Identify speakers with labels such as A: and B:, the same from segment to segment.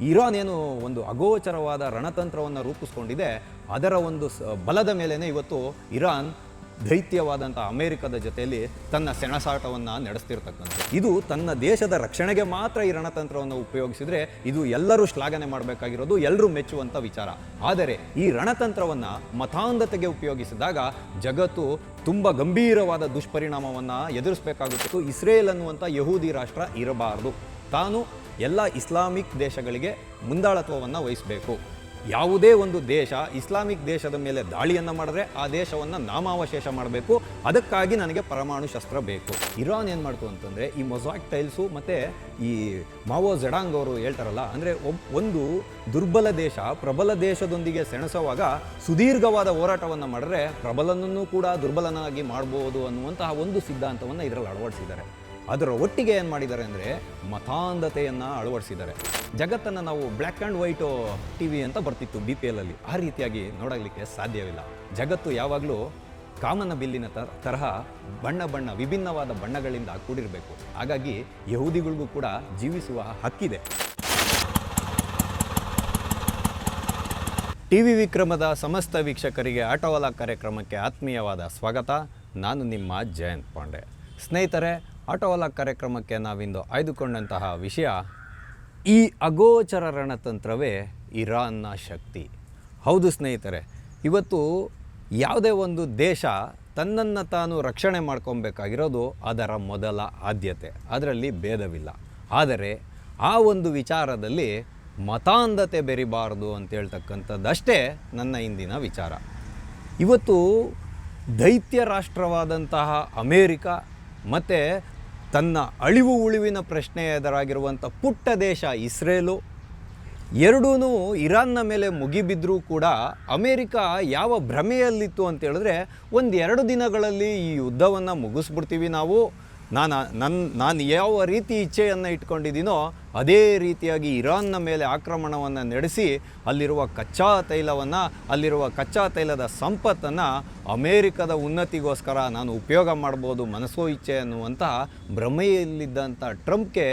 A: Iran ಏನು ಒಂದು ಅಗೋಚರವಾದ ರಣತಂತ್ರವನ್ನು ರೂಪಿಸ್ಕೊಂಡಿದೆ, ಅದರ ಒಂದು ಬಲದ ಮೇಲೇ ಇವತ್ತು ಇರಾನ್ ದೈತ್ಯವಾದಂಥ ಅಮೆರಿಕದ ಜೊತೆಯಲ್ಲಿ ತನ್ನ ಸೆಣಸಾಟವನ್ನು ನಡೆಸ್ತಿರ್ತಕ್ಕಂಥದ್ದು. ಇದು ತನ್ನ ದೇಶದ ರಕ್ಷಣೆಗೆ ಮಾತ್ರ ಈ ರಣತಂತ್ರವನ್ನು ಉಪಯೋಗಿಸಿದರೆ ಇದು ಎಲ್ಲರೂ ಶ್ಲಾಘನೆ ಮಾಡಬೇಕಾಗಿರೋದು, ಎಲ್ಲರೂ ಮೆಚ್ಚುವಂಥ ವಿಚಾರ. ಆದರೆ ಈ ರಣತಂತ್ರವನ್ನು ಮತಾಂಧತೆಗೆ ಉಪಯೋಗಿಸಿದಾಗ ಜಗತ್ತು ತುಂಬ ಗಂಭೀರವಾದ ದುಷ್ಪರಿಣಾಮವನ್ನು ಎದುರಿಸಬೇಕಾಗುತ್ತಿತ್ತು. ಇಸ್ರೇಲ್ ಅನ್ನುವಂಥ ಯಹೂದಿ ರಾಷ್ಟ್ರ ಇರಬಾರದು, ತಾನು ಎಲ್ಲ ಇಸ್ಲಾಮಿಕ್ ದೇಶಗಳಿಗೆ ಮುಂದಾಳತ್ವವನ್ನು ವಹಿಸಬೇಕು. ಯಾವುದೇ ಒಂದು ದೇಶ ಇಸ್ಲಾಮಿಕ್ ದೇಶದ ಮೇಲೆ ದಾಳಿಯನ್ನು ಮಾಡಿದ್ರೆ ಆ ದೇಶವನ್ನು ನಾಮಾವಶೇಷ ಮಾಡಬೇಕು, ಅದಕ್ಕಾಗಿ ನನಗೆ ಪರಮಾಣು ಶಸ್ತ್ರ ಬೇಕು. ಇರಾನ್ ಏನು ಮಾಡ್ತು ಅಂತಂದರೆ ಈ ಮೊಸಾಯಿಕ್ ಟೈಲ್ಸು ಮತ್ತು ಈ ಮಾವೋ ಜೆಡಾಂಗ್ ಅವರು ಹೇಳ್ತಾರಲ್ಲ, ಅಂದರೆ ಒಂದು ದುರ್ಬಲ ದೇಶ ಪ್ರಬಲ ದೇಶದೊಂದಿಗೆ ಸೆಣಸುವಾಗ ಸುದೀರ್ಘವಾದ ಹೋರಾಟವನ್ನು ಮಾಡಿದ್ರೆ ಪ್ರಬಲನನ್ನು ಕೂಡ ದುರ್ಬಲನಾಗಿ ಮಾಡ್ಬೋದು ಅನ್ನುವಂತಹ ಒಂದು ಸಿದ್ಧಾಂತವನ್ನು ಇದರಲ್ಲಿ ಅಳವಡಿಸಿದ್ದಾರೆ. ಅದರ ಒಟ್ಟಿಗೆ ಏನು ಮಾಡಿದ್ದಾರೆ ಅಂದರೆ ಮತಾಂಧತೆಯನ್ನು ಅಳವಡಿಸಿದ್ದಾರೆ. ಜಗತ್ತನ್ನು ನಾವು black and white T V ಅಂತ ಬರ್ತಿತ್ತು BPL ಅಲ್ಲಿ, ಆ ರೀತಿಯಾಗಿ ನೋಡಲಿಕ್ಕೆ ಸಾಧ್ಯವಿಲ್ಲ. ಜಗತ್ತು ಯಾವಾಗಲೂ ಕಾಮನ ಬಿಲ್ಲಿನ ತರಹ ವಿಭಿನ್ನವಾದ ಬಣ್ಣಗಳಿಂದ ಕೂಡಿರಬೇಕು. ಹಾಗಾಗಿ ಯಹೂದಿಗಳಿಗೂ ಕೂಡ ಜೀವಿಸುವ ಹಕ್ಕಿದೆ. TV ವಿಕ್ರಮದ ಸಮಸ್ತ ವೀಕ್ಷಕರಿಗೆ ಆಟೋವಾಲ ಕಾರ್ಯಕ್ರಮಕ್ಕೆ ಆತ್ಮೀಯವಾದ ಸ್ವಾಗತ. ನಾನು ನಿಮ್ಮ ಜಯಂತ್ ಪಾಂಡೆ. ಸ್ನೇಹಿತರೆ, ಆಟೋವಾಲ ಕಾರ್ಯಕ್ರಮಕ್ಕೆ ನಾವಿಂದು ಆಯ್ದುಕೊಂಡಂತಹ ವಿಷಯ ಈ ಅಗೋಚರ ರಣತಂತ್ರವೇ ಇರಾನ್ನ ಶಕ್ತಿ. ಹೌದು ಸ್ನೇಹಿತರೆ, ಇವತ್ತು ಯಾವುದೇ ಒಂದು ದೇಶ ತನ್ನನ್ನು ತಾನು ರಕ್ಷಣೆ ಮಾಡ್ಕೊಬೇಕಾಗಿರೋದು ಅದರ ಮೊದಲ ಆದ್ಯತೆ, ಅದರಲ್ಲಿ ಭೇದವಿಲ್ಲ. ಆದರೆ ಆ ಒಂದು ವಿಚಾರದಲ್ಲಿ ಮತಾಂಧತೆ ಬೆರಿಬಾರದು ಅಂತ ಹೇಳ್ತಕ್ಕಂಥದ್ದಷ್ಟೇ ನನ್ನ ಇಂದಿನ ವಿಚಾರ. ಇವತ್ತು ದೈತ್ಯ ರಾಷ್ಟ್ರವಾದಂತಹ ಅಮೇರಿಕ ಮತ್ತು ತನ್ನ ಅಳಿವು ಉಳಿವಿನ ಪ್ರಶ್ನೆ ಎದುರಾಗಿರುವಂಥ ಪುಟ್ಟ ದೇಶ ಇಸ್ರೇಲು ಎರಡೂ ಇರಾನ್ನ ಮೇಲೆ ಮುಗಿಬಿದ್ದರೂ ಕೂಡ ಅಮೇರಿಕ ಯಾವ ಭ್ರಮೆಯಲ್ಲಿತ್ತು ಅಂತ ಹೇಳಿದ್ರೆ, 1-2 ದಿನಗಳಲ್ಲಿ ಈ ಯುದ್ಧವನ್ನು ಮುಗಿಸ್ಬಿಡ್ತೀವಿ ನಾವು, ನಾನು ಯಾವ ರೀತಿ ಇಚ್ಛೆಯನ್ನು ಇಟ್ಕೊಂಡಿದ್ದೀನೋ ಅದೇ ರೀತಿಯಾಗಿ ಇರಾನ್ನ ಮೇಲೆ ಆಕ್ರಮಣವನ್ನು ನಡೆಸಿ ಅಲ್ಲಿರುವ ಕಚ್ಚಾ ತೈಲದ ಸಂಪತ್ತನ್ನು ಅಮೇರಿಕದ ಉನ್ನತಿಗೋಸ್ಕರ ನಾನು ಉಪಯೋಗ ಮಾಡ್ಬೋದು ಮನಸೋ ಇಚ್ಛೆ ಅನ್ನುವಂತಹ ಭ್ರಮೆಯಲ್ಲಿದ್ದಂಥ ಟ್ರಂಪ್ಗೆ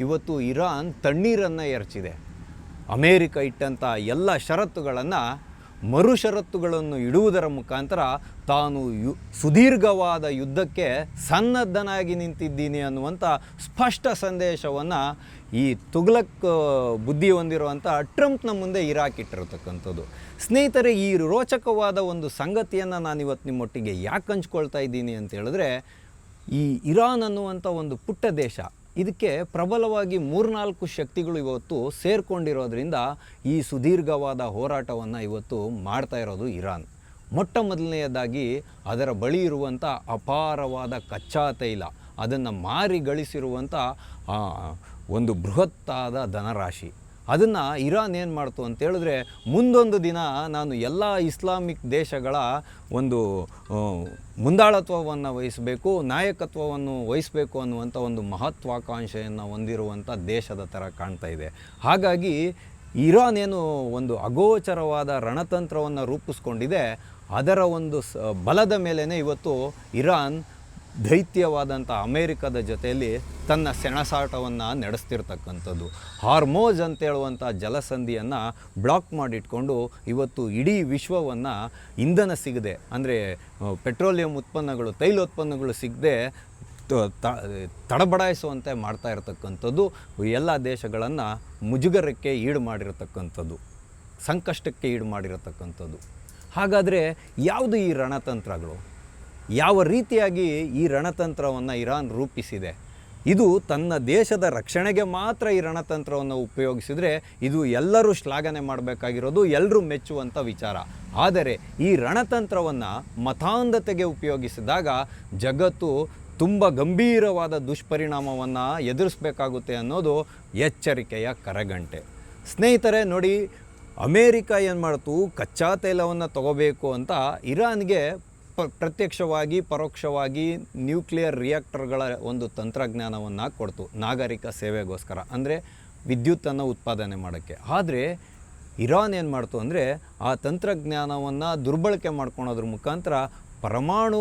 A: ಇವತ್ತು ಇರಾನ್ ತಣ್ಣೀರನ್ನು ಎರಚಿದೆ. ಅಮೇರಿಕ ಇಟ್ಟಂಥ ಎಲ್ಲ ಷರತ್ತುಗಳನ್ನು ಷರತ್ತುಗಳನ್ನು ಇಡುವುದರ ಮುಖಾಂತರ ತಾನು ಸುದೀರ್ಘವಾದ ಯುದ್ಧಕ್ಕೆ ಸನ್ನದ್ಧನಾಗಿ ನಿಂತಿದ್ದೀನಿ ಅನ್ನುವಂಥ ಸ್ಪಷ್ಟ ಸಂದೇಶವನ್ನು ಈ ತುಘಲಕ್ ಬುದ್ಧಿ ಹೊಂದಿರುವಂಥ ಟ್ರಂಪ್ನ ಮುಂದೆ ಇರಾಕಿಟ್ಟಿರತಕ್ಕಂಥದ್ದು. ಸ್ನೇಹಿತರೆ, ಈ ರೋಚಕವಾದ ಒಂದು ಸಂಗತಿಯನ್ನು ನಾನಿವತ್ತು ನಿಮ್ಮೊಟ್ಟಿಗೆ ಯಾಕೆ ಹಂಚ್ಕೊಳ್ತಾ ಇದ್ದೀನಿ ಅಂತ ಹೇಳಿದ್ರೆ, ಈ ಇರಾನ್ ಅನ್ನುವಂಥ ಒಂದು ಪುಟ್ಟ ದೇಶ, ಇದಕ್ಕೆ ಪ್ರಬಲವಾಗಿ 3-4 ಶಕ್ತಿಗಳು ಇವತ್ತು ಸೇರ್ಕೊಂಡಿರೋದ್ರಿಂದ ಈ ಸುದೀರ್ಘವಾದ ಹೋರಾಟವನ್ನು ಇವತ್ತು ಮಾಡ್ತಾ ಇರೋದು ಇರಾನ್. ಮೊಟ್ಟ ಮೊದಲನೆಯದಾಗಿ ಅದರ ಬಳಿ ಇರುವಂಥ ಅಪಾರವಾದ ಕಚ್ಚಾ ತೈಲ, ಅದನ್ನು ಮಾರಿ ಗಳಿಸಿರುವಂಥ ಒಂದು ಬೃಹತ್ತಾದ ಧನರಾಶಿ, ಅದನ್ನು ಇರಾನ್ ಏನು ಮಾಡ್ತು ಅಂತ ಹೇಳಿದ್ರೆ, ಮುಂದೊಂದು ದಿನ ನಾನು ಎಲ್ಲ ಇಸ್ಲಾಮಿಕ್ ದೇಶಗಳ ಒಂದು ಮುಂದಾಳತ್ವವನ್ನು ವಹಿಸಬೇಕು, ನಾಯಕತ್ವವನ್ನು ವಹಿಸಬೇಕು ಅನ್ನುವಂಥ ಒಂದು ಮಹತ್ವಾಕಾಂಕ್ಷೆಯನ್ನು ಹೊಂದಿರುವಂಥ ದೇಶದ ಥರ ಕಾಣ್ತಾ ಇದೆ. ಹಾಗಾಗಿ ಇರಾನ್ ಏನು ಒಂದು ಅಗೋಚರವಾದ ರಣತಂತ್ರವನ್ನು ರೂಪಿಸ್ಕೊಂಡಿದೆ, ಅದರ ಒಂದು ಬಲದ ಮೇಲೇ ಇವತ್ತು ಇರಾನ್ ದೈತ್ಯವಾದಂಥ ಅಮೇರಿಕದ ಜೊತೆಯಲ್ಲಿ ತನ್ನ ಸೆಣಸಾಟವನ್ನು ನಡೆಸ್ತಿರ್ತಕ್ಕಂಥದ್ದು. ಹಾರ್ಮೋಜ್ ಅಂತೇಳುವಂಥ ಜಲಸಂಧಿಯನ್ನು ಬ್ಲಾಕ್ ಮಾಡಿಟ್ಕೊಂಡು ಇವತ್ತು ಇಡೀ ವಿಶ್ವವನ್ನು ಇಂಧನ ಸಿಗದೆ, ಅಂದರೆ ಪೆಟ್ರೋಲಿಯಂ ಉತ್ಪನ್ನಗಳು, ತೈಲೋತ್ಪನ್ನಗಳು ಸಿಗದೆ ತಡಬಡಾಯಿಸುವಂತೆ ಮಾಡ್ತಾ ಇರತಕ್ಕಂಥದ್ದು ಎಲ್ಲ ದೇಶಗಳನ್ನು ಮುಜುಗರಕ್ಕೆ ಈಡು ಮಾಡಿರತಕ್ಕಂಥದ್ದು, ಸಂಕಷ್ಟಕ್ಕೆ ಈಡು ಮಾಡಿರತಕ್ಕಂಥದ್ದು. ಹಾಗಾದರೆ ಯಾವುದು ಈ ರಣತಂತ್ರಗಳು? ಯಾವ ರೀತಿಯಾಗಿ ಈ ರಣತಂತ್ರವನ್ನು ಇರಾನ್ ರೂಪಿಸಿದೆ? ಇದು ತನ್ನ ದೇಶದ ರಕ್ಷಣೆಗೆ ಮಾತ್ರ ಈ ರಣತಂತ್ರವನ್ನು ಉಪಯೋಗಿಸಿದರೆ ಇದು ಎಲ್ಲರೂ ಶ್ಲಾಘನೆ ಮಾಡಬೇಕಾಗಿರೋದು, ಎಲ್ಲರೂ ಮೆಚ್ಚುವಂಥ ವಿಚಾರ. ಆದರೆ ಈ ರಣತಂತ್ರವನ್ನು ಮತಾಂಧತೆಗೆ ಉಪಯೋಗಿಸಿದಾಗ ಜಗತ್ತು ತುಂಬ ಗಂಭೀರವಾದ ದುಷ್ಪರಿಣಾಮವನ್ನು ಎದುರಿಸಬೇಕಾಗುತ್ತೆ ಅನ್ನೋದು ಎಚ್ಚರಿಕೆಯ ಕರಗಂಟೆ. ಸ್ನೇಹಿತರೆ ನೋಡಿ, ಅಮೇರಿಕ ಏನು ಮಾಡ್ತು, ಕಚ್ಚಾ ತೈಲವನ್ನು ತಗೋಬೇಕು ಅಂತ ಇರಾನ್ಗೆ ಪ್ರತ್ಯಕ್ಷವಾಗಿ ಪರೋಕ್ಷವಾಗಿ ನ್ಯೂಕ್ಲಿಯರ್ ರಿಯಾಕ್ಟರ್ಗಳ ಒಂದು ತಂತ್ರಜ್ಞಾನವನ್ನು ಕೊಡ್ತು ನಾಗರಿಕ ಸೇವೆಗೋಸ್ಕರ, ಅಂದರೆ ವಿದ್ಯುತ್ತನ್ನು ಉತ್ಪಾದನೆ ಮಾಡೋಕ್ಕೆ. ಆದರೆ ಇರಾನ್ ಏನು ಮಾಡ್ತು ಅಂದರೆ ಆ ತಂತ್ರಜ್ಞಾನವನ್ನು ದುರ್ಬಳಕೆ ಮಾಡ್ಕೊಳೋದ್ರ ಮುಖಾಂತರ ಪರಮಾಣು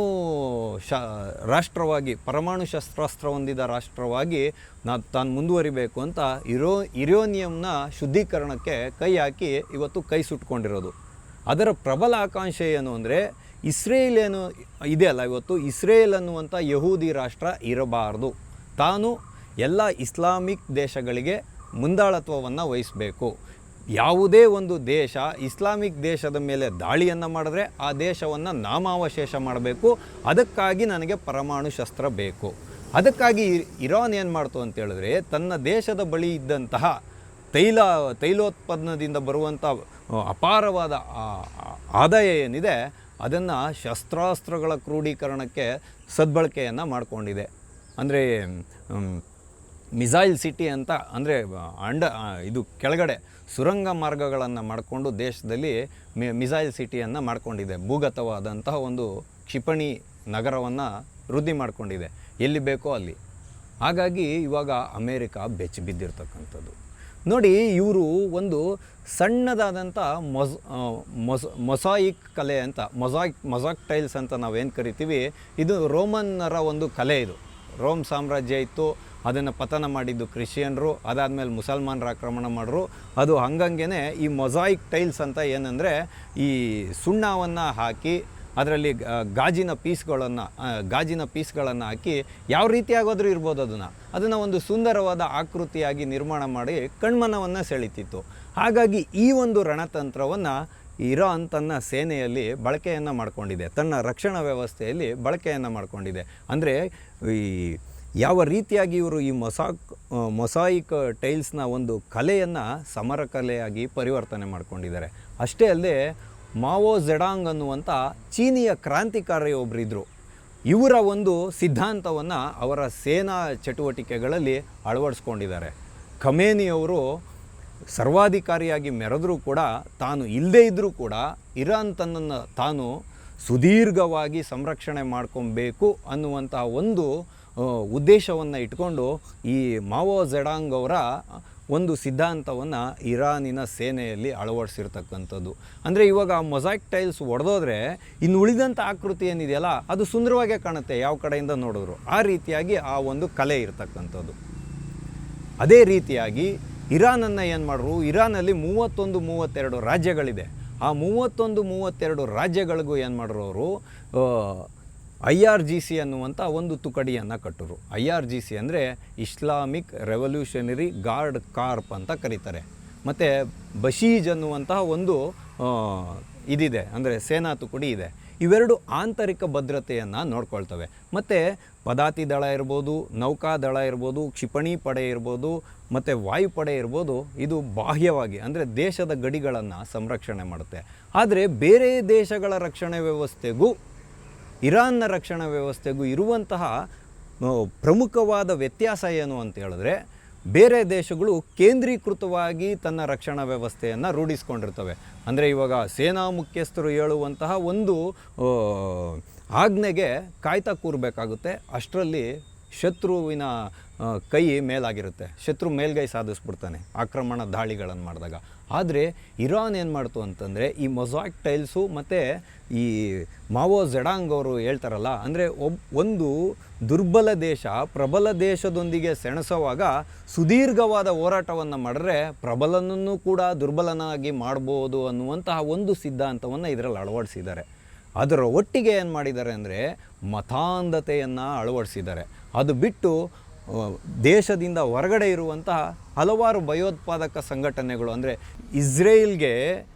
A: ರಾಷ್ಟ್ರವಾಗಿ, ಪರಮಾಣು ಶಸ್ತ್ರಾಸ್ತ್ರ ಹೊಂದಿದ ರಾಷ್ಟ್ರವಾಗಿ ತಾನು ಮುಂದುವರಿಬೇಕು ಅಂತ ಯುರೇನಿಯಂನ ಶುದ್ಧೀಕರಣಕ್ಕೆ ಕೈ ಹಾಕಿ ಇವತ್ತು ಕೈ ಸುಟ್ಕೊಂಡಿರೋದು. ಅದರ ಪ್ರಬಲ ಆಕಾಂಕ್ಷೆ ಏನು ಅಂದರೆ ಇಸ್ರೇಲ್ ಏನು ಇದೆಯಲ್ಲ, ಇವತ್ತು ಇಸ್ರೇಲ್ ಅನ್ನುವಂಥ ಯಹೂದಿ ರಾಷ್ಟ್ರ ಇರಬಾರ್ದು, ತಾನು ಎಲ್ಲ ಇಸ್ಲಾಮಿಕ್ ದೇಶಗಳಿಗೆ ಮುಂದಾಳತ್ವವನ್ನು ವಹಿಸಬೇಕು. ಯಾವುದೇ ಒಂದು ದೇಶ ಇಸ್ಲಾಮಿಕ್ ದೇಶದ ಮೇಲೆ ದಾಳಿಯನ್ನು ಮಾಡಿದ್ರೆ ಆ ದೇಶವನ್ನು ನಾಮಾವಶೇಷ ಮಾಡಬೇಕು, ಅದಕ್ಕಾಗಿ ನನಗೆ ಪರಮಾಣು ಶಸ್ತ್ರ ಬೇಕು. ಅದಕ್ಕಾಗಿ ಇರಾನ್ ಏನು ಮಾಡ್ತು ಅಂತ ಹೇಳಿದ್ರೆ, ತನ್ನ ದೇಶದ ಬಳಿ ಇದ್ದಂತಹ ತೈಲೋತ್ಪನ್ನದಿಂದ ಬರುವಂಥ ಅಪಾರವಾದ ಆದಾಯ ಏನಿದೆ ಅದನ್ನು ಶಸ್ತ್ರಾಸ್ತ್ರಗಳ ಕ್ರೋಢೀಕರಣಕ್ಕೆ ಸದ್ಬಳಕೆಯನ್ನು ಮಾಡಿಕೊಂಡಿದೆ. ಅಂದರೆ ಮಿಸೈಲ್ ಸಿಟಿ ಅಂತ, ಅಂದರೆ ಇದು ಕೆಳಗಡೆ ಸುರಂಗ ಮಾರ್ಗಗಳನ್ನು ಮಾಡಿಕೊಂಡು ದೇಶದಲ್ಲಿ ಮಿಸೈಲ್ ಸಿಟಿಯನ್ನು ಮಾಡಿಕೊಂಡಿದೆ. ಭೂಗತವಾದಂತಹ ಒಂದು ಕ್ಷಿಪಣಿ ನಗರವನ್ನು ವೃದ್ಧಿ ಮಾಡಿಕೊಂಡಿದೆ ಎಲ್ಲಿ ಬೇಕೋ ಅಲ್ಲಿ. ಹಾಗಾಗಿ ಇವಾಗ ಅಮೇರಿಕ ಬೆಚ್ಚಿ ಬಿದ್ದಿರ್ತಕ್ಕಂಥದ್ದು ನೋಡಿ. ಇವರು ಒಂದು ಸಣ್ಣದಾದಂಥ ಮೊಸಾಯಿಕ್ ಕಲೆ ಅಂತ, ಮೊಸಾಕ್ ಟೈಲ್ಸ್ ಅಂತ ನಾವೇನು ಕರಿತೀವಿ, ಇದು ರೋಮನ್ನರ ಒಂದು ಕಲೆ. ಇದು ರೋಮ್ ಸಾಮ್ರಾಜ್ಯ ಇತ್ತು, ಅದನ್ನು ಪತನ ಮಾಡಿದ್ದು ಕ್ರಿಶ್ಚಿಯನ್ರು, ಅದಾದಮೇಲೆ ಮುಸಲ್ಮಾನರು ಆಕ್ರಮಣ ಮಾಡಿದ್ರು. ಅದು ಹಂಗಂಗೆ ಈ ಮೊಸಾಯಿಕ್ ಟೈಲ್ಸ್ ಅಂತ ಏನಂದರೆ, ಈ ಸುಣ್ಣವನ್ನು ಹಾಕಿ ಅದರಲ್ಲಿ ಗಾಜಿನ ಪೀಸ್ಗಳನ್ನು ಹಾಕಿ ಯಾವ ರೀತಿಯಾಗೋದ್ರೂ ಇರ್ಬೋದು, ಅದನ್ನು ಒಂದು ಸುಂದರವಾದ ಆಕೃತಿಯಾಗಿ ನಿರ್ಮಾಣ ಮಾಡಿ ಕಣ್ಮನವನ್ನು ಸೆಳೀತಿತ್ತು. ಹಾಗಾಗಿ ಈ ಒಂದು ರಣತಂತ್ರವನ್ನು ಇರಾನ್ ತನ್ನ ಸೇನೆಯಲ್ಲಿ ಬಳಕೆಯನ್ನು ಮಾಡಿಕೊಂಡಿದೆ, ತನ್ನ ರಕ್ಷಣಾ ವ್ಯವಸ್ಥೆಯಲ್ಲಿ ಬಳಕೆಯನ್ನು ಮಾಡಿಕೊಂಡಿದೆ. ಅಂದರೆ ಈ ಯಾವ ರೀತಿಯಾಗಿ ಇವರು ಈ ಮೊಸಾಯಿಕ್ ಟೈಲ್ಸ್ನ ಒಂದು ಕಲೆಯನ್ನು ಸಮರ ಕಲೆಯಾಗಿ ಪರಿವರ್ತನೆ ಮಾಡಿಕೊಂಡಿದ್ದಾರೆ. ಅಷ್ಟೇ ಅಲ್ಲದೆ ಮಾವೋ ಝೆಡಾಂಗ್ ಅನ್ನುವಂಥ ಚೀನಿಯ ಕ್ರಾಂತಿಕಾರಿ ಒಬ್ಬರಿದ್ದರು. ಇವರ ಒಂದು ಸಿದ್ಧಾಂತವನ್ನು ಅವರ ಸೇನಾ ಚಟುವಟಿಕೆಗಳಲ್ಲಿ ಅಳವಡಿಸ್ಕೊಂಡಿದ್ದಾರೆ. ಖಮೇನಿಯವರು ಸರ್ವಾಧಿಕಾರಿಯಾಗಿ ಮೆರೆದರೂ ಕೂಡ, ತಾನು ಇಲ್ಲದೇ ಇದ್ದರೂ ಕೂಡ ಇರಾನ್ ತನ್ನನ್ನು ತಾನು ಸುದೀರ್ಘವಾಗಿ ಸಂರಕ್ಷಣೆ ಮಾಡ್ಕೊಬೇಕು ಅನ್ನುವಂತಹ ಒಂದು ಉದ್ದೇಶವನ್ನು ಇಟ್ಕೊಂಡು ಈ ಮಾವೋ ಝೆಡಾಂಗ್ ಅವರ ಒಂದು ಸಿದ್ಧಾಂತವನ್ನು ಇರಾನಿನ ಸೇನೆಯಲ್ಲಿ ಅಳವಡಿಸಿರ್ತಕ್ಕಂಥದ್ದು. ಅಂದರೆ ಇವಾಗ ಮೊಸಾಯಿಕ್ ಟೈಲ್ಸ್ ಒಡೆದೋದ್ರೆ ಇನ್ನು ಉಳಿದಂಥ ಆಕೃತಿ ಏನಿದೆಯಲ್ಲ ಅದು ಸುಂದರವಾಗೇ ಕಾಣುತ್ತೆ ಯಾವ ಕಡೆಯಿಂದ ನೋಡಿದ್ರು. ಆ ರೀತಿಯಾಗಿ ಆ ಒಂದು ಕಲೆ ಇರ್ತಕ್ಕಂಥದ್ದು. ಅದೇ ರೀತಿಯಾಗಿ ಇರಾನನ್ನು ಏನು ಮಾಡಿದ್ರು, ಇರಾನಲ್ಲಿ 32 ರಾಜ್ಯಗಳಿದೆ. ಆ 32 ರಾಜ್ಯಗಳಿಗೂ ಏನು ಮಾಡಿದ್ರು ಅವರು IRGC ಅನ್ನುವಂಥ ಒಂದು ತುಕಡಿಯನ್ನು ಕಟ್ಟರು. IRGC ಅಂದರೆ ಇಸ್ಲಾಮಿಕ್ ರೆವಲ್ಯೂಷನರಿ ಗಾರ್ಡ್ ಕಾರ್ಪ್ ಅಂತ ಕರೀತಾರೆ. ಮತ್ತು ಬಶೀಜ್ ಅನ್ನುವಂತಹ ಒಂದು ಇದಿದೆ, ಅಂದರೆ ಸೇನಾ ತುಕಡಿ ಇದೆ. ಇವೆರಡು ಆಂತರಿಕ ಭದ್ರತೆಯನ್ನು ನೋಡ್ಕೊಳ್ತವೆ. ಮತ್ತು ಪದಾತಿ ದಳ ಇರ್ಬೋದು, ನೌಕಾದಳ ಇರ್ಬೋದು, ಕ್ಷಿಪಣಿ ಪಡೆ ಇರ್ಬೋದು, ಮತ್ತು ವಾಯುಪಡೆ ಇರ್ಬೋದು, ಇದು ಬಾಹ್ಯವಾಗಿ ಅಂದರೆ ದೇಶದ ಗಡಿಗಳನ್ನು ಸಂರಕ್ಷಣೆ ಮಾಡುತ್ತೆ. ಆದರೆ ಬೇರೆ ದೇಶಗಳ ರಕ್ಷಣೆ ವ್ಯವಸ್ಥೆಗೂ ಇರಾನ್ನ ರಕ್ಷಣಾ ವ್ಯವಸ್ಥೆಗೂ ಇರುವಂತಹ ಪ್ರಮುಖವಾದ ವ್ಯತ್ಯಾಸ ಏನು ಅಂತ ಹೇಳಿದ್ರೆ, ಬೇರೆ ದೇಶಗಳು ಕೇಂದ್ರೀಕೃತವಾಗಿ ತನ್ನ ರಕ್ಷಣಾ ವ್ಯವಸ್ಥೆಯನ್ನು ರೂಢಿಸ್ಕೊಂಡಿರ್ತವೆ. ಅಂದರೆ ಇವಾಗ ಸೇನಾ ಮುಖ್ಯಸ್ಥರು ಹೇಳುವಂತಹ ಒಂದು ಆಜ್ಞೆಗೆ ಕಾಯ್ತಾ ಕೂರಬೇಕಾಗುತ್ತೆ. ಅಷ್ಟರಲ್ಲಿ ಶತ್ರುವಿನ ಕೈ ಮೇಲಾಗಿರುತ್ತೆ, ಶತ್ರು ಮೇಲ್ಗೈ ಸಾಧಿಸ್ಬಿಡ್ತಾನೆ ಆಕ್ರಮಣ ದಾಳಿಗಳನ್ನು ಮಾಡಿದಾಗ. ಆದರೆ ಇರಾನ್ ಏನು ಮಾಡ್ತು ಅಂತಂದರೆ, ಈ ಮೊಸಾಯಿಕ್ ಟೈಲ್ಸು ಮತ್ತು ಈ ಮಾವೋ ಝೆಡಾಂಗ್ ಅವರು ಹೇಳ್ತಾರಲ್ಲ, ಅಂದರೆ ಒಂದು ದುರ್ಬಲ ದೇಶ ಪ್ರಬಲ ದೇಶದೊಂದಿಗೆ ಸೆಣಸುವಾಗ ಸುದೀರ್ಘವಾದ ಹೋರಾಟವನ್ನು ಮಾಡಿದ್ರೆ ಪ್ರಬಲನನ್ನು ಕೂಡ ದುರ್ಬಲನಾಗಿ ಮಾಡ್ಬೋದು ಅನ್ನುವಂತಹ ಒಂದು ಸಿದ್ಧಾಂತವನ್ನು ಇದರಲ್ಲಿ ಅಳವಡಿಸಿದ್ದಾರೆ. ಅದರ ಒಟ್ಟಿಗೆ ಏನು ಮಾಡಿದ್ದಾರೆ ಅಂದರೆ ಮತಾಂಧತೆಯನ್ನು ಅಳವಡಿಸಿದ್ದಾರೆ. ಅದು ಬಿಟ್ಟು ದೇಶದಿಂದ ಹೊರಗಡೆ ಇರುವಂತಹ ಹಲವಾರು ಭಯೋತ್ಪಾದಕ ಸಂಘಟನೆಗಳು, ಅಂದರೆ ಇಸ್ರೇಲ್ಗೆ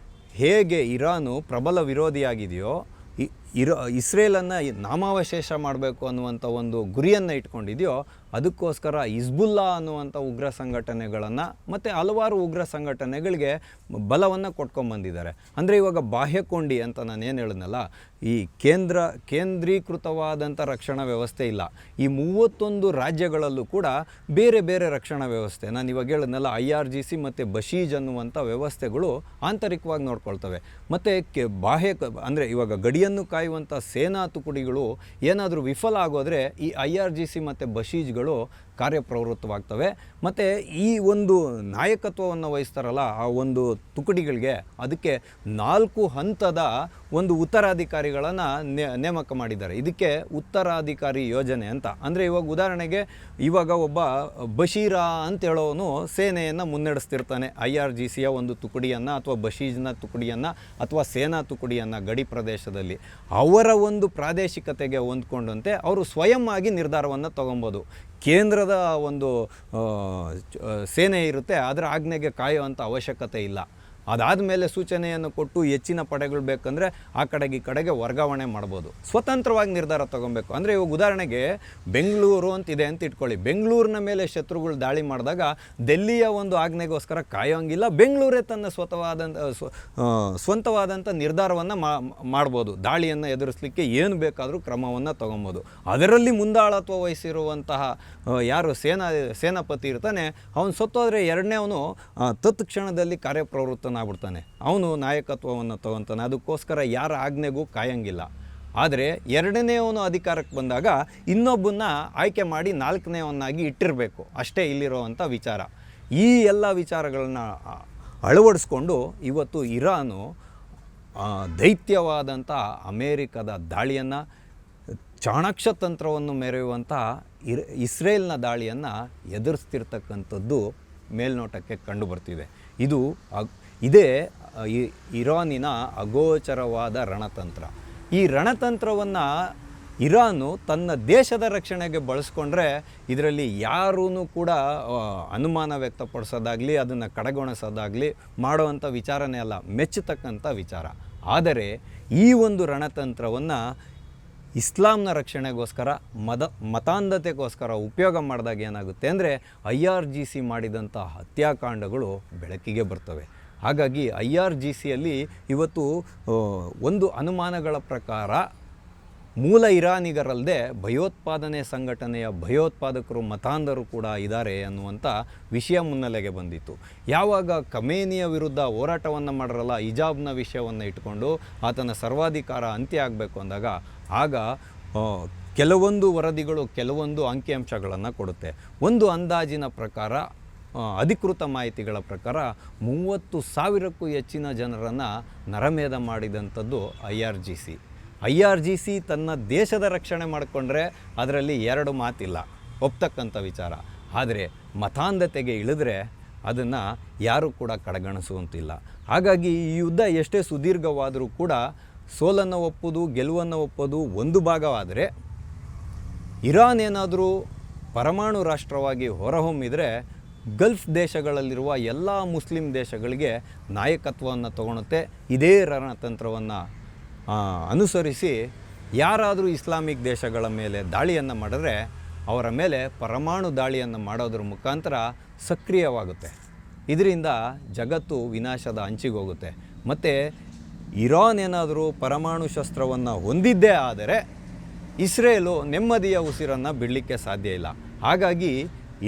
A: ಹೇಗೆ ಇರಾನು ಪ್ರಬಲ ವಿರೋಧಿಯಾಗಿದೆಯೋ, ಇಸ್ರೇಲನ್ನು ನಾಮಾವಶೇಷ ಮಾಡಬೇಕು ಅನ್ನುವಂಥ ಒಂದು ಗುರಿಯನ್ನು ಇಟ್ಕೊಂಡಿದೆಯೋ, ಅದಕ್ಕೋಸ್ಕರ ಹಿಜ್ಬುಲ್ಲಾ ಅನ್ನುವಂಥ ಉಗ್ರ ಸಂಘಟನೆಗಳನ್ನು ಮತ್ತು ಹಲವಾರು ಉಗ್ರ ಸಂಘಟನೆಗಳಿಗೆ ಬಲವನ್ನು ಕೊಟ್ಕೊಂಡ್ಬಂದಿದ್ದಾರೆ. ಅಂದರೆ ಇವಾಗ ಬಾಹ್ಯಕೊಂಡಿ ಅಂತ ನಾನು ಏನು ಹೇಳಿದ್ನಲ್ಲ, ಈ ಕೇಂದ್ರೀಕೃತವಾದಂಥ ರಕ್ಷಣಾ ವ್ಯವಸ್ಥೆ ಇಲ್ಲ. ಈ 31 ರಾಜ್ಯಗಳಲ್ಲೂ ಕೂಡ ಬೇರೆ ಬೇರೆ ರಕ್ಷಣಾ ವ್ಯವಸ್ಥೆ, ನಾನು ಇವಾಗ ಹೇಳಿದ್ನಲ್ಲ IRGC ಮತ್ತು ಬಶೀಜ್ ಅನ್ನುವಂಥ ವ್ಯವಸ್ಥೆಗಳು ಆಂತರಿಕವಾಗಿ ನೋಡ್ಕೊಳ್ತವೆ. ಮತ್ತು ಬಾಹ್ಯ ಅಂದರೆ ಇವಾಗ ಗಡಿಯನ್ನು ಕಾಯುವಂಥ ಸೇನಾ ತುಕಡಿಗಳು ಏನಾದರೂ ವಿಫಲ ಆಗೋದ್ರೆ ಈ IRGC ಮತ್ತು ಬಶೀಜ್ಗಳು ಕಾರ್ಯಪ್ರವೃತ್ತವಾಗ್ತವೆ. ಮತ್ತು ಈ ಒಂದು ನಾಯಕತ್ವವನ್ನು ವಹಿಸ್ತಾರಲ್ಲ ಆ ಒಂದು ತುಕಡಿಗಳಿಗೆ, ಅದಕ್ಕೆ 4 ಹಂತದ ಒಂದು ಉತ್ತರಾಧಿಕಾರಿಗಳನ್ನು ನೇಮಕ ಮಾಡಿದ್ದಾರೆ. ಇದಕ್ಕೆ ಉತ್ತರಾಧಿಕಾರಿ ಯೋಜನೆ ಅಂತ. ಅಂದರೆ ಇವಾಗ ಉದಾಹರಣೆಗೆ ಇವಾಗ ಒಬ್ಬ ಬಶೀರಾ ಅಂತ ಹೇಳೋನು ಸೇನೆಯನ್ನು ಮುನ್ನಡೆಸ್ತಿರ್ತಾನೆ. IRGCಯ ಒಂದು ತುಕಡಿಯನ್ನು ಅಥವಾ ಬಶೀಜ್ನ ತುಕಡಿಯನ್ನು ಅಥವಾ ಸೇನಾ ತುಕಡಿಯನ್ನು ಗಡಿ ಪ್ರದೇಶದಲ್ಲಿ ಅವರ ಒಂದು ಪ್ರಾದೇಶಿಕತೆಗೆ ಹೊಂದ್ಕೊಂಡಂತೆ ಅವರು ಸ್ವಯಂ ಆಗಿ ನಿರ್ಧಾರವನ್ನು ತಗೊಬೋದು. ಕೇಂದ್ರದ ಒಂದು ಸೇನೆ ಇರುತ್ತೆ, ಅದರ ಆಜ್ಞೆಗೆ ಕಾಯುವಂಥ ಅವಶ್ಯಕತೆ ಇಲ್ಲ. ಅದಾದಮೇಲೆ ಸೂಚನೆಯನ್ನು ಕೊಟ್ಟು ಹೆಚ್ಚಿನ ಪಡೆಗಳು ಬೇಕಂದರೆ ಆ ಕಡೆಗೆ ಈ ಕಡೆಗೆ ವರ್ಗಾವಣೆ ಮಾಡ್ಬೋದು. ಸ್ವತಂತ್ರವಾಗಿ ನಿರ್ಧಾರ ತೊಗೊಬೇಕು. ಅಂದರೆ ಇವಾಗ ಉದಾಹರಣೆಗೆ ಬೆಂಗಳೂರು ಅಂತಿದೆ ಅಂತ ಇಟ್ಕೊಳ್ಳಿ. ಬೆಂಗಳೂರಿನ ಮೇಲೆ ಶತ್ರುಗಳು ದಾಳಿ ಮಾಡಿದಾಗ ದೆಲ್ಲಿಯ ಒಂದು ಆಜ್ಞೆಗೋಸ್ಕರ ಕಾಯೋಂಗಿಲ್ಲ. ಬೆಂಗಳೂರೇ ತನ್ನ ಸ್ವಂತವಾದಂಥ ನಿರ್ಧಾರವನ್ನು ಮಾಡ್ಬೋದು. ದಾಳಿಯನ್ನು ಎದುರಿಸಲಿಕ್ಕೆ ಏನು ಬೇಕಾದರೂ ಕ್ರಮವನ್ನು ತೊಗೊಬೋದು. ಅದರಲ್ಲಿ ಮುಂದಾಳತ್ವ ವಹಿಸಿರುವಂತಹ ಯಾರು ಸೇನಾಪತಿ ಇರ್ತಾನೆ, ಅವನು ಸತ್ತೋದ್ರೆ ಎರಡನೇವನು ತತ್ಕ್ಷಣದಲ್ಲಿ ಕಾರ್ಯಪ್ರವೃತ್ತನಾಗ್ಬಿಡ್ತಾನೆ. ಅವನು ನಾಯಕತ್ವವನ್ನು ತಗೊತಾನೆ. ಅದಕ್ಕೋಸ್ಕರ ಯಾರ ಆಜ್ಞೆಗೂ ಕಾಯಂಗಿಲ್ಲ. ಆದರೆ ಎರಡನೇವನು ಅಧಿಕಾರಕ್ಕೆ ಬಂದಾಗ ಇನ್ನೊಬ್ಬನ್ನ ಆಯ್ಕೆ ಮಾಡಿ 4ನೇವನ್ನಾಗಿ ಇಟ್ಟಿರಬೇಕು. ಅಷ್ಟೇ ಇಲ್ಲಿರುವಂಥ ವಿಚಾರ. ಈ ಎಲ್ಲ ವಿಚಾರಗಳನ್ನ ಅಳವಡಿಸ್ಕೊಂಡು ಇವತ್ತು ಇರಾನು ದೈತ್ಯವಾದಂಥ ಅಮೇರಿಕದ ದಾಳಿಯನ್ನು, ಚಾಣಾಕ್ಷ ತಂತ್ರವನ್ನು ಮೆರೆಯುವಂಥ ಇಸ್ರೇಲ್ನ ದಾಳಿಯನ್ನು ಎದುರಿಸ್ತಿರ್ತಕ್ಕಂಥದ್ದು ಮೇಲ್ನೋಟಕ್ಕೆ ಕಂಡುಬರ್ತಿದೆ. ಇದೇ ಇರಾನಿನ ಅಗೋಚರವಾದ ರಣತಂತ್ರ. ಈ ರಣತಂತ್ರವನ್ನು ಇರಾನು ತನ್ನ ದೇಶದ ರಕ್ಷಣೆಗೆ ಬಳಸ್ಕೊಂಡ್ರೆ ಇದರಲ್ಲಿ ಯಾರೂ ಕೂಡ ಅನುಮಾನ ವ್ಯಕ್ತಪಡಿಸೋದಾಗಲಿ ಅದನ್ನು ಕಡೆಗಣಿಸೋದಾಗಲಿ ಮಾಡುವಂಥ ವಿಚಾರನೇ ಅಲ್ಲ, ಮೆಚ್ಚತಕ್ಕಂಥ ವಿಚಾರ. ಆದರೆ ಈ ಒಂದು ರಣತಂತ್ರವನ್ನು ಇಸ್ಲಾಂನ ರಕ್ಷಣೆಗೋಸ್ಕರ ಮತಾಂಧತೆಗೋಸ್ಕರ ಉಪಯೋಗ ಮಾಡಿದಾಗ ಏನಾಗುತ್ತೆ ಅಂದರೆ IRGC ಮಾಡಿದಂಥ ಹತ್ಯಾಕಾಂಡಗಳು ಬೆಳಕಿಗೆ ಬರ್ತವೆ. ಹಾಗಾಗಿ IRGCಯಲ್ಲಿ ಇವತ್ತು ಒಂದು ಅನುಮಾನಗಳ ಪ್ರಕಾರ ಮೂಲ ಇರಾನಿಗರಲ್ಲದೆ ಭಯೋತ್ಪಾದನೆ ಸಂಘಟನೆಯ ಭಯೋತ್ಪಾದಕರು ಮತಾಂಧರು ಕೂಡ ಇದ್ದಾರೆ ಅನ್ನುವಂಥ ವಿಷಯ ಮುನ್ನೆಲೆಗೆ ಬಂದಿತ್ತು. ಯಾವಾಗ ಖಮೇನಿಯ ವಿರುದ್ಧ ಹೋರಾಟವನ್ನು ಮಾಡರಲ್ಲ, ಹಿಜಾಬ್ನ ವಿಷಯವನ್ನು ಇಟ್ಕೊಂಡು ಆತನ ಸರ್ವಾಧಿಕಾರ ಅಂತ್ಯ ಆಗಬೇಕು ಅಂದಾಗ ಆಗ ಕೆಲವೊಂದು ವರದಿಗಳು ಕೆಲವೊಂದು ಅಂಕಿಅಂಶಗಳನ್ನು ಕೊಡುತ್ತೆ. ಒಂದು ಅಂದಾಜಿನ ಪ್ರಕಾರ, ಅಧಿಕೃತ ಮಾಹಿತಿಗಳ ಪ್ರಕಾರ 30,000ಕ್ಕೂ ಹೆಚ್ಚಿನ ಜನರನ್ನು ನರಮೇಧ ಮಾಡಿದಂಥದ್ದು IRGC ತನ್ನ ದೇಶದ ರಕ್ಷಣೆ ಮಾಡಿಕೊಂಡ್ರೆ ಅದರಲ್ಲಿ 2 ಮಾತಿಲ್ಲ, ಒಪ್ತಕ್ಕಂಥ ವಿಚಾರ. ಆದರೆ ಮತಾಂಧತೆಗೆ ಇಳಿದ್ರೆ ಅದನ್ನು ಯಾರೂ ಕೂಡ ಕಡೆಗಣಿಸುವಂತಿಲ್ಲ. ಹಾಗಾಗಿ ಈ ಯುದ್ಧ ಎಷ್ಟೇ ಸುದೀರ್ಘವಾದರೂ ಕೂಡ ಸೋಲನ್ನು ಒಪ್ಪೋದು ಗೆಲುವನ್ನು ಒಪ್ಪೋದು ಒಂದು ಭಾಗವಾದರೆ, ಇರಾನ್ ಏನಾದರೂ ಪರಮಾಣು ರಾಷ್ಟ್ರವಾಗಿ ಹೊರಹೊಮ್ಮಿದರೆ ಗಲ್ಫ್ ದೇಶಗಳಲ್ಲಿರುವ ಎಲ್ಲ ಮುಸ್ಲಿಂ ದೇಶಗಳಿಗೆ ನಾಯಕತ್ವವನ್ನು ತಗೊಳುತ್ತೆ. ಇದೇ ರಣತಂತ್ರವನ್ನು ಅನುಸರಿಸಿ ಯಾರಾದರೂ ಇಸ್ಲಾಮಿಕ್ ದೇಶಗಳ ಮೇಲೆ ದಾಳಿಯನ್ನು ಮಾಡಿದ್ರೆ ಅವರ ಮೇಲೆ ಪರಮಾಣು ದಾಳಿಯನ್ನು ಮಾಡೋದ್ರ ಮುಖಾಂತರ ಸಕ್ರಿಯವಾಗುತ್ತೆ. ಇದರಿಂದ ಜಗತ್ತು ವಿನಾಶದ ಅಂಚಿಗೆ ಹೋಗುತ್ತೆ. ಮತ್ತು ಇರಾನ್ ಏನಾದರೂ ಪರಮಾಣು ಶಸ್ತ್ರವನ್ನು ಹೊಂದಿದ್ದೇ ಆದರೆ ಇಸ್ರೇಲು ನೆಮ್ಮದಿಯ ಉಸಿರನ್ನು ಬಿಡಲಿಕ್ಕೆ ಸಾಧ್ಯ ಇಲ್ಲ. ಹಾಗಾಗಿ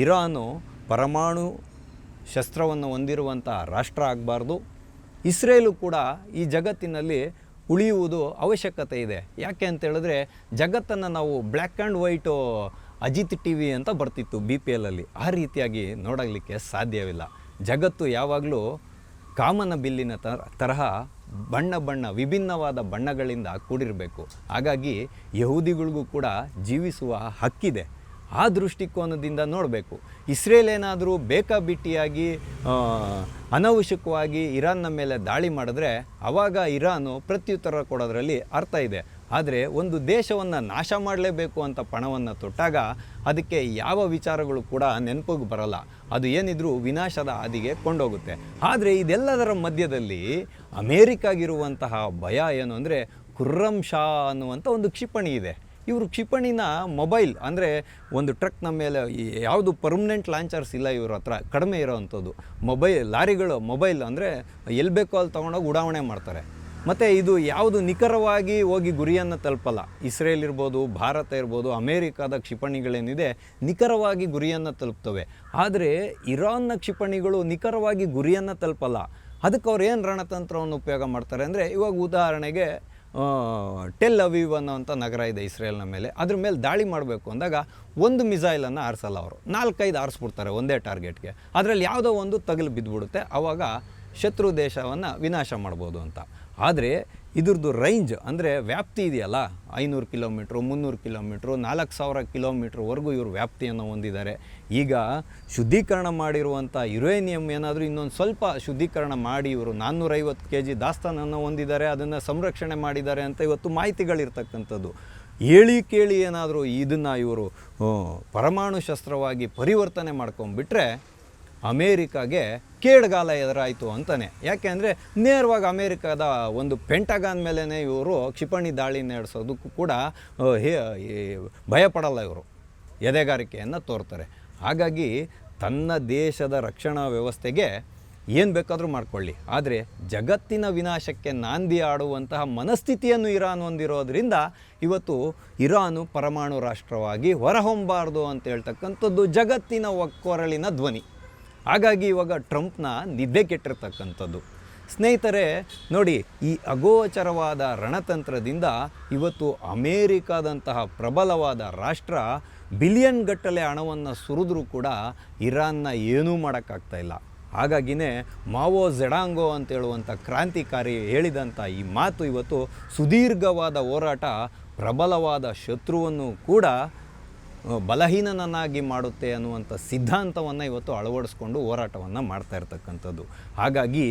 A: ಇರಾನು ಪರಮಾಣು ಶಸ್ತ್ರವನ್ನು ಹೊಂದಿರುವಂಥ ರಾಷ್ಟ್ರ ಆಗಬಾರ್ದು. ಇಸ್ರೇಲು ಕೂಡ ಈ ಜಗತ್ತಿನಲ್ಲಿ ಉಳಿಯುವುದು ಅವಶ್ಯಕತೆ ಇದೆ. ಯಾಕೆ ಅಂತೇಳಿದ್ರೆ ಜಗತ್ತನ್ನು ನಾವು black and white Ajit TV ಅಂತ ಬರ್ತಿತ್ತು BPLಲ್ಲಿ, ಆ ರೀತಿಯಾಗಿ ನೋಡಲಿಕ್ಕೆ ಸಾಧ್ಯವಿಲ್ಲ. ಜಗತ್ತು ಯಾವಾಗಲೂ ಕಾಮನ ಬಿಲ್ಲಿನ ತರಹ ವಿಭಿನ್ನವಾದ ಬಣ್ಣಗಳಿಂದ ಕೂಡಿರಬೇಕು. ಹಾಗಾಗಿ ಯಹೂದಿಗಳಿಗೂ ಕೂಡ ಜೀವಿಸುವ ಹಕ್ಕಿದೆ. ಆ ದೃಷ್ಟಿಕೋನದಿಂದ ನೋಡಬೇಕು. ಇಸ್ರೇಲ್ ಏನಾದರೂ ಬೇಕಾಬಿಟ್ಟಿಯಾಗಿ ಅನವಶ್ಯಕವಾಗಿ ಇರಾನ್ನ ಮೇಲೆ ದಾಳಿ ಮಾಡಿದ್ರೆ ಆವಾಗ ಇರಾನು ಪ್ರತ್ಯುತ್ತರ ಕೊಡೋದ್ರಲ್ಲಿ ಅರ್ಥ ಇದೆ. ಆದರೆ ಒಂದು ದೇಶವನ್ನು ನಾಶ ಮಾಡಲೇಬೇಕು ಅಂತ ಪಣವನ್ನು ತೊಟ್ಟಾಗ ಅದಕ್ಕೆ ಯಾವ ವಿಚಾರಗಳು ಕೂಡ ನೆನಪಿಗೆ ಬರಲ್ಲ. ಅದು ಏನಿದ್ರೂ ವಿನಾಶದ ಹಾದಿಗೆ ಕೊಂಡೋಗುತ್ತೆ. ಆದರೆ ಇದೆಲ್ಲದರ ಮಧ್ಯದಲ್ಲಿ ಅಮೇರಿಕಾಗಿರುವಂತಹ ಭಯ ಏನು ಅಂದರೆ, ಖುರ್ರಮ್ ಶಾ ಅನ್ನುವಂಥ ಒಂದು ಕ್ಷಿಪಣಿ ಇದೆ. ಇವರು ಕ್ಷಿಪಣಿನ ಮೊಬೈಲ್ ಅಂದರೆ ಒಂದು ಟ್ರಕ್ನ ಮೇಲೆ ಯಾವುದು ಪರ್ಮನೆಂಟ್ ಲಾಂಚರ್ಸ್ ಇಲ್ಲ ಇವ್ರ ಹತ್ರ, ಕಡಿಮೆ ಇರೋವಂಥದ್ದು ಲಾರಿಗಳು ಮೊಬೈಲ್ ಅಂದರೆ ಎಲ್ಲಿ ಬೇಕೋ ಅಲ್ಲಿ ತೊಗೊಂಡೋಗಿ ಉಡಾವಣೆ ಮಾಡ್ತಾರೆ. ಮತ್ತು ಇದು ಯಾವುದು ನಿಖರವಾಗಿ ಹೋಗಿ ಗುರಿಯನ್ನು ತಲುಪಲ್ಲ. ಇಸ್ರೇಲ್ ಇರ್ಬೋದು, ಭಾರತ ಇರ್ಬೋದು, ಅಮೇರಿಕಾದ ಕ್ಷಿಪಣಿಗಳೇನಿದೆ ನಿಖರವಾಗಿ ಗುರಿಯನ್ನು ತಲುಪ್ತವೆ. ಆದರೆ ಇರಾನ್ನ ಕ್ಷಿಪಣಿಗಳು ನಿಖರವಾಗಿ ಗುರಿಯನ್ನು ತಲುಪಲ್ಲ. ಅದಕ್ಕೆ ಅವ್ರು ಏನು ರಣತಂತ್ರವನ್ನು ಉಪಯೋಗ ಮಾಡ್ತಾರೆ ಅಂದರೆ, ಇವಾಗ ಉದಾಹರಣೆಗೆ ಟೆಲ್ ಅವೀವ್ ಅನ್ನೋವಂಥ ನಗರ ಇದೆ ಇಸ್ರೇಲ್ನ ಮೇಲೆ, ಅದ್ರ ಮೇಲೆ ದಾಳಿ ಮಾಡಬೇಕು ಅಂದಾಗ ಒಂದು ಮಿಸೈಲನ್ನು ಆರಿಸಲ್ಲ ಅವರು, 4-5 ಆರಿಸ್ಬಿಡ್ತಾರೆ ಒಂದೇ ಟಾರ್ಗೆಟ್ಗೆ. ಅದರಲ್ಲಿ ಯಾವುದೋ ಒಂದು ತಗಲು ಬಿದ್ದುಬಿಡುತ್ತೆ, ಆವಾಗ ಶತ್ರು ದೇಶವನ್ನು ವಿನಾಶ ಮಾಡ್ಬೋದು ಅಂತ. ಆದರೆ ಇದ್ರದ್ದು ರೇಂಜ್ ಅಂದರೆ ವ್ಯಾಪ್ತಿ ಇದೆಯಲ್ಲ, 500 ಕಿಲೋಮೀಟ್ರು, 300 ಕಿಲೋಮೀಟ್ರು, 4000 ಕಿಲೋಮೀಟ್ರ್ವರೆಗೂ ಇವರು ವ್ಯಾಪ್ತಿಯನ್ನು ಹೊಂದಿದ್ದಾರೆ. ಈಗ ಶುದ್ಧೀಕರಣ ಮಾಡಿರುವಂಥ ಯುರೇನಿಯಂ ಏನಾದರೂ ಇನ್ನೊಂದು ಸ್ವಲ್ಪ ಶುದ್ಧೀಕರಣ ಮಾಡಿ ಇವರು 450 kg ದಾಸ್ತಾನನ್ನು ಹೊಂದಿದ್ದಾರೆ, ಅದನ್ನು ಸಂರಕ್ಷಣೆ ಮಾಡಿದ್ದಾರೆ ಅಂತ ಇವತ್ತು ಮಾಹಿತಿಗಳಿರ್ತಕ್ಕಂಥದ್ದು. ಹೇಳಿ ಕೇಳಿ ಏನಾದರೂ ಇದನ್ನು ಇವರು ಪರಮಾಣು ಶಸ್ತ್ರವಾಗಿ ಪರಿವರ್ತನೆ ಮಾಡ್ಕೊಂಡ್ಬಿಟ್ರೆ ಅಮೇರಿಕಾಗೆ ಕೇಡ್ಗಾಲ ಎದುರಾಯಿತು ಅಂತಾನೆ. ಯಾಕೆ ಅಂದರೆ ನೇರವಾಗಿ ಅಮೇರಿಕಾದ ಒಂದು ಪೆಂಟಗಾನ್ ಮೇಲೇ ಇವರು ಕ್ಷಿಪಣಿ ದಾಳಿ ನಡೆಸೋದಕ್ಕೂ ಕೂಡ ಭಯಪಡಲ್ಲ, ಇವರು ಎದೆಗಾರಿಕೆಯನ್ನು ತೋರ್ತಾರೆ. ಹಾಗಾಗಿ ತನ್ನ ದೇಶದ ರಕ್ಷಣಾ ವ್ಯವಸ್ಥೆಗೆ ಏನು ಬೇಕಾದರೂ ಮಾಡಿಕೊಳ್ಳಿ, ಆದರೆ ಜಗತ್ತಿನ ವಿನಾಶಕ್ಕೆ ನಾಂದಿ ಆಡುವಂತಹ ಮನಸ್ಥಿತಿಯನ್ನು ಇರಾನ್ ಹೊಂದಿರೋದ್ರಿಂದ ಇವತ್ತು ಇರಾನು ಪರಮಾಣು ರಾಷ್ಟ್ರವಾಗಿ ಹೊರಹೊಮ್ಮಬಾರ್ದು ಅಂತ ಹೇಳ್ತಕ್ಕಂಥದ್ದು ಜಗತ್ತಿನ ಒಕ್ಕೊರಳಿನ ಧ್ವನಿ. ಹಾಗಾಗಿ ಇವಾಗ ಟ್ರಂಪ್ನ ನಿದ್ದೆ ಕೆಟ್ಟಿರ್ತಕ್ಕಂಥದ್ದು. ಸ್ನೇಹಿತರೆ ನೋಡಿ, ಈ ಅಗೋಚರವಾದ ರಣತಂತ್ರದಿಂದ ಇವತ್ತು ಅಮೇರಿಕಾದಂತಹ ಪ್ರಬಲವಾದ ರಾಷ್ಟ್ರ ಬಿಲಿಯನ್ ಗಟ್ಟಲೆ ಹಣವನ್ನು ಸುರಿದ್ರೂ ಕೂಡ ಇರಾನ್ನ ಏನೂ ಮಾಡೋಕ್ಕಾಗ್ತಾಯಿಲ್ಲ. ಹಾಗಾಗಿನೇ ಮಾವೋ ಝೆಡಾಂಗೋ ಅಂತ ಹೇಳುವಂಥ ಕ್ರಾಂತಿಕಾರಿ ಹೇಳಿದಂಥ ಈ ಮಾತು ಇವತ್ತು ಸುದೀರ್ಘವಾದ ಹೋರಾಟ ಪ್ರಬಲವಾದ ಶತ್ರುವನ್ನು ಕೂಡ ಬಲಹೀನನನ್ನಾಗಿ ಮಾಡುತ್ತೆ ಅನ್ನುವಂಥ ಸಿದ್ಧಾಂತವನ್ನು ಇವತ್ತು ಅಳವಡಿಸ್ಕೊಂಡು ಹೋರಾಟವನ್ನು ಮಾಡ್ತಾ ಇರ್ತಕ್ಕಂಥದ್ದು. ಹಾಗಾಗಿ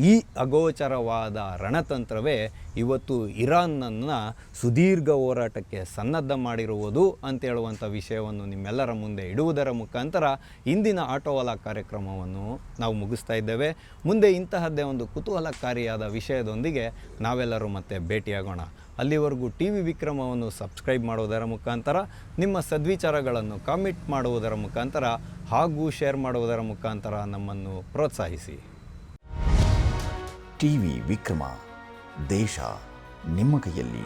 A: ಈ ಅಗೋಚರವಾದ ರಣತಂತ್ರವೇ ಇವತ್ತು ಇರಾನ್ನನ್ನು ಸುದೀರ್ಘ ಹೋರಾಟಕ್ಕೆ ಸನ್ನದ್ಧ ಮಾಡಿರುವುದು ಅಂತ ಹೇಳುವಂಥ ವಿಷಯವನ್ನು ನಿಮ್ಮೆಲ್ಲರ ಮುಂದೆ ಇಡುವುದರ ಮುಖಾಂತರ ಇಂದಿನ ಆಟೋವಾಲ ಕಾರ್ಯಕ್ರಮವನ್ನು ನಾವು ಮುಗಿಸ್ತಾ ಇದ್ದೇವೆ. ಮುಂದೆ ಇಂತಹದ್ದೇ ಒಂದು ಕುತೂಹಲಕಾರಿಯಾದ ವಿಷಯದೊಂದಿಗೆ ನಾವೆಲ್ಲರೂ ಮತ್ತೆ ಭೇಟಿಯಾಗೋಣ. ಅಲ್ಲಿವರೆಗೂ TV ವಿಕ್ರಮವನ್ನು ಸಬ್ಸ್ಕ್ರೈಬ್ ಮಾಡುವುದರ ಮುಖಾಂತರ, ನಿಮ್ಮ ಸದ್ವಿಚಾರಗಳನ್ನು ಕಾಮೆಂಟ್ ಮಾಡುವುದರ ಮುಖಾಂತರ ಹಾಗೂ ಶೇರ್ ಮಾಡುವುದರ ಮುಖಾಂತರ ನಮ್ಮನ್ನು ಪ್ರೋತ್ಸಾಹಿಸಿ.
B: TV ವಿಕ್ರಮ, ದೇಶ ನಿಮ್ಮ ಕೈಯಲ್ಲಿ.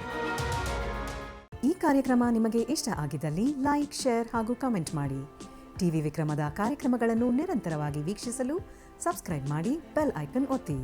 C: ಈ ಕಾರ್ಯಕ್ರಮ ನಿಮಗೆ ಇಷ್ಟ ಆಗಿದ್ದಲ್ಲಿ ಲೈಕ್, ಶೇರ್ ಹಾಗೂ ಕಮೆಂಟ್ ಮಾಡಿ. TV ವಿಕ್ರಮದ ಕಾರ್ಯಕ್ರಮಗಳನ್ನು ನಿರಂತರವಾಗಿ ವೀಕ್ಷಿಸಲು ಸಬ್ಸ್ಕ್ರೈಬ್ ಮಾಡಿ, ಬೆಲ್ ಐಕನ್ ಒತ್ತಿ.